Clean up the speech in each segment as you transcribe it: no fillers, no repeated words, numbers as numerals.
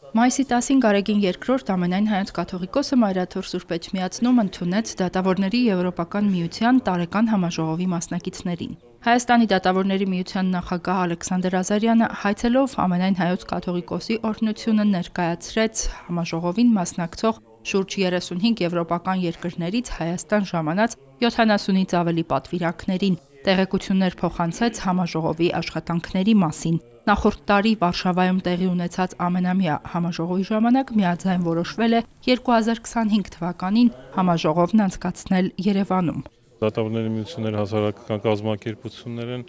Մայիսի 10-ին Գարեգին II ամենայն հայոց կաթողիկոսը Մայրաթոր Սուրբ Էջմիածնում ընդունեց Դատավորների Եվրոպական միության տարեկան համաժողովի մասնակիցներին։ Հայաստանի Դատավորների միության նախագահ Ալեքսանդր Ազարյանը հայցելով ամենայն հայոց կաթողիկոսի օրհնությունը ներկայացրեց համաժողովին մասնակցող շուրջ 35 եվրոպական երկրներից Հայաստան ժամանած 70-ից ավելի պատվիրակներին, տեղեկություններ փոխանցեց համաժողովի աշխատանքների մասին։ Նախորդ տարի Վարշավայում տեղի ունեցած ամենամյա համաժողովի ժամանակ միաձայն որոշվել է 2025 թվականին համաժողովն անցկացնել Երևանում։ Դատավորների միությունները հասարակական կազմակերպություններ են,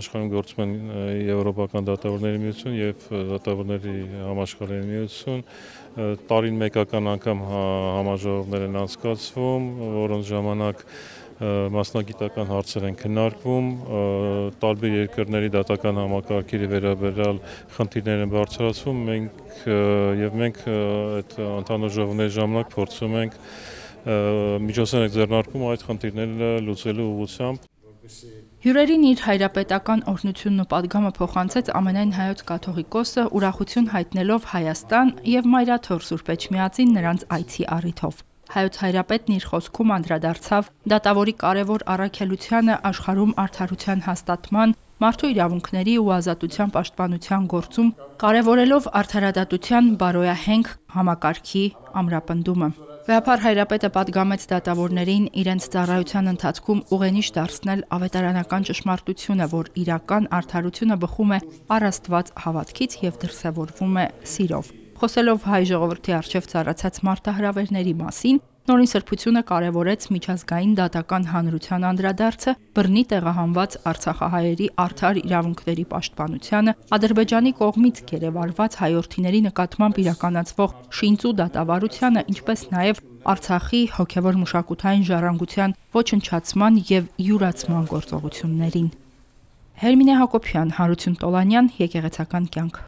աշխարհում գործում են Եվրոպական դատավորների միություն եւ Դատավորների համաշխարհային միություն։ Տարին մեկական անգամ համաժողովներ են անցկացվում, որոնց ժամանակ մասնագիտական հարցեր են քննարկվում, տարբեր երկրների դատական համակարգերի վերաբերյալ խնդիրներ են բարձրացվում, մենք այդ ընդհանուր ժողովների ժամանակ փորձում ենք միջոցներ ձեռնարկում այդ խնդիրները լուծելու ուղղությամբ։ Հյուրերին իր հայրապետական օրհնությունն ու պատգամը փոխանցեց ամենայն հայոց կաթողիկոսը, ուրախություն հայտնելով Հայաստան եւ Մայրաթոր Սուրբ Էջմիածին նրանց այցի առիթով։ Հայոց հայրապետն իր խոսքում անդրադարձավ դատավորի կարևոր առաքելությանը աշխարհում արդարության հաստատման, մարդու իրավունքների ու ազատության պաշտպանության գործում, կարևորելով արդարադատության բարոյահենք համակարգի ամրապնդումը։ Վեհափար հայրապետը պատգամեց դատավորներին իրենց ծառայության ընթացքում ուղենիշ դարձնել ավետարանական ճշմարտությունը, որ իրական արդարությունը բխում է առ Աստված հավատքից եւ դրսեւորվում է սիրով։ Խոսելով հայ ժողովրդի առջև ծառացած մարտահրավերների մասին, Նորին Սրբությունը կարևորեց միջազգային դատական հանրության անդրադարձը, բռնի տեղահանված արցախահայերի արդար իրավունքների պաշտպանությանը, Ադրբեջանի կողմից գերեվարված հայորդիների նկատմամբ իրականացվող շինծու դատավարությանը, ինչպես նաև Արցախի հոգևոր մշակութային ժառանգության ոչնչացման եւ յուրացման գործողություններին։ Հերմինե Հակոբյան, Հարություն Տոլանյան, Եկեղեցական կյանք։